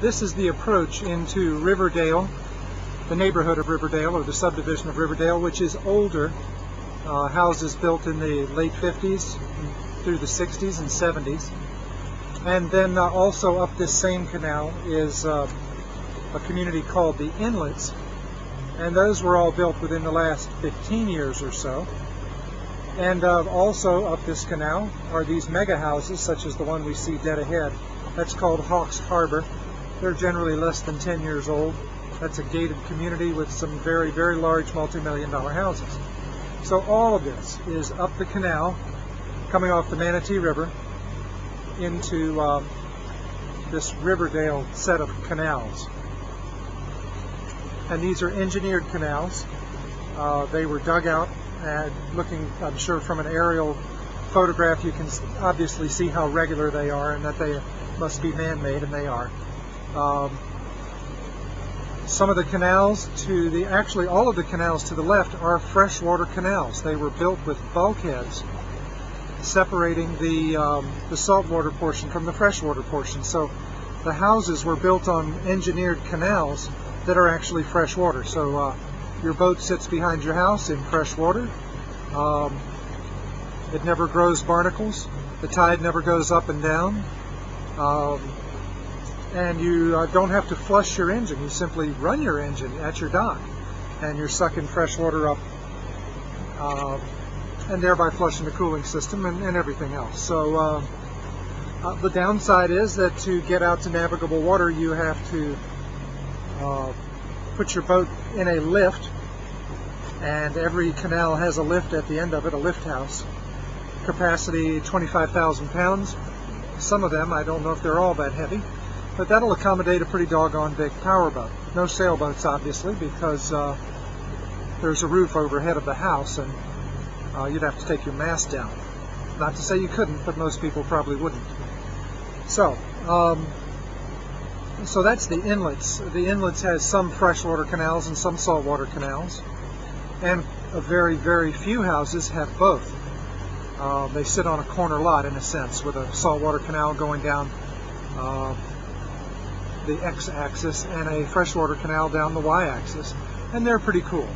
This is the approach into Riverdale, the neighborhood of Riverdale, or the subdivision of Riverdale, which is older. Houses built in the late 50s through the 60s and 70s. And then also up this same canal is a community called the Inlets, and those were all built within the last 15 years or so. And also up this canal are these mega houses, such as the one we see dead ahead. That's called Hawks Harbor. They're generally less than 10 years old. That's a gated community with some very, very large multi-million-dollar houses. So all of this is up the canal, coming off the Manatee River, into this Riverdale set of canals. And these are engineered canals. They were dug out, and looking, I'm sure, from an aerial photograph, you can obviously see how regular they are and that they must be man-made, and they are. Some of the canals to the, actually all of the canals to the left are freshwater canals. They were built with bulkheads separating the saltwater portion from the freshwater portion. So the houses were built on engineered canals that are actually freshwater. So your boat sits behind your house in fresh water. It never grows barnacles. The tide never goes up and down. And you don't have to flush your engine. You simply run your engine at your dock, and you're sucking fresh water up, and thereby flushing the cooling system and everything else. So the downside is that to get out to navigable water, you have to put your boat in a lift, and every canal has a lift at the end of it, a lift house. Capacity 25,000 pounds. Some of them, I don't know if they're all that heavy, but that'll accommodate a pretty doggone big powerboat. No sailboats, obviously, because there's a roof overhead of the house, and you'd have to take your mast down. Not to say you couldn't, but most people probably wouldn't. So, so that's the Inlets. The Inlets has some freshwater canals and some saltwater canals, and a very, very few houses have both. They sit on a corner lot, in a sense, with a saltwater canal going down the x-axis and a freshwater canal down the y-axis, and they're pretty cool.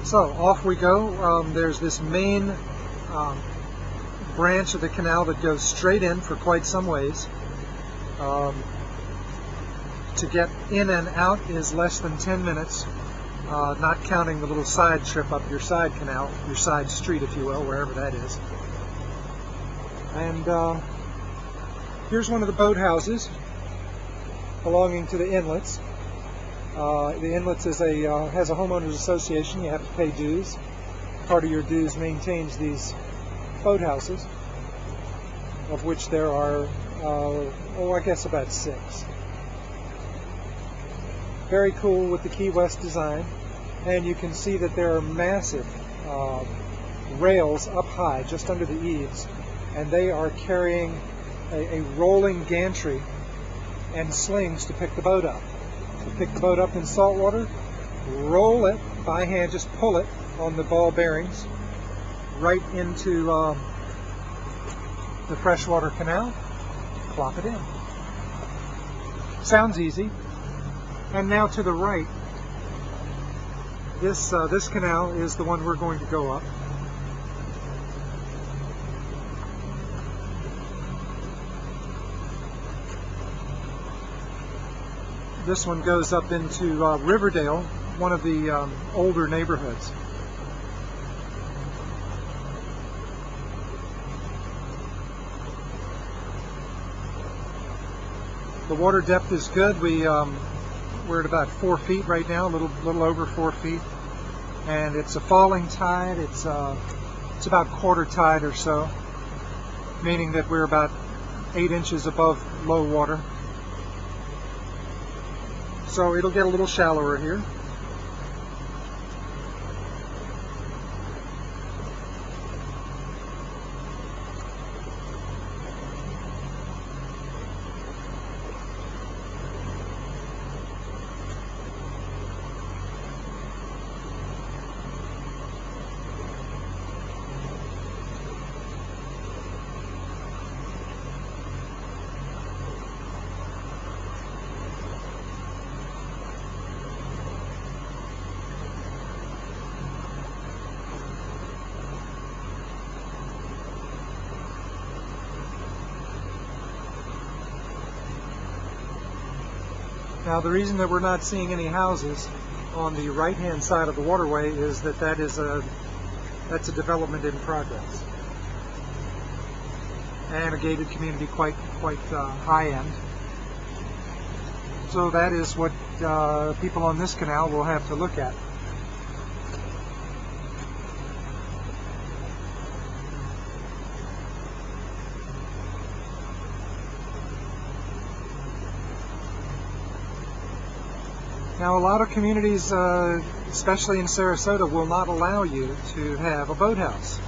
So off we go. There's this main branch of the canal that goes straight in for quite some ways. To get in and out is less than 10 minutes, not counting the little side trip up your side canal, your side street, if you will, wherever that is. And here's one of the boathouses belonging to the Inlets. The Inlets is has a homeowners association. You have to pay dues. Part of your dues maintains these boathouses, of which there are, I guess about 6. Very cool with the Key West design, and you can see that there are massive rails up high, just under the eaves, and they are carrying a rolling gantry and slings to pick the boat up. To pick the boat up in salt water, roll it by hand, just pull it on the ball bearings right into the freshwater canal, plop it in. Sounds easy. And now to the right, this canal is the one we're going to go up. This one goes up into Riverdale, one of the older neighborhoods. The water depth is good. We're at about 4 feet right now, a little over 4 feet, and it's a falling tide. It's about quarter tide or so, meaning that we're about 8 inches above low water. So it'll get a little shallower here. Now the reason that we're not seeing any houses on the right-hand side of the waterway is that that's a development in progress. And a gated community quite high-end. So that is what people on this canal will have to look at. Now a lot of communities, especially in Sarasota, will not allow you to have a boathouse.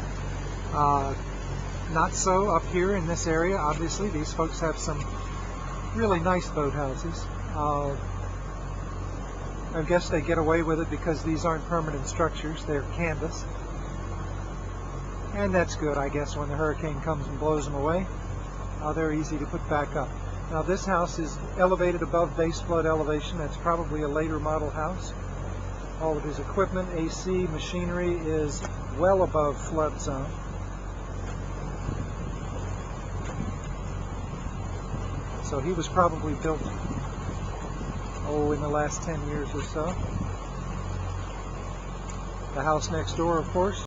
Not so up here in this area. Obviously these folks have some really nice boathouses. I guess they get away with it because these aren't permanent structures, they're canvas. And that's good, I guess, when the hurricane comes and blows them away. They're easy to put back up. Now this house is elevated above base flood elevation. That's probably a later model house. All of his equipment, AC, machinery is well above flood zone. So he was probably built, in the last 10 years or so. The house next door, of course,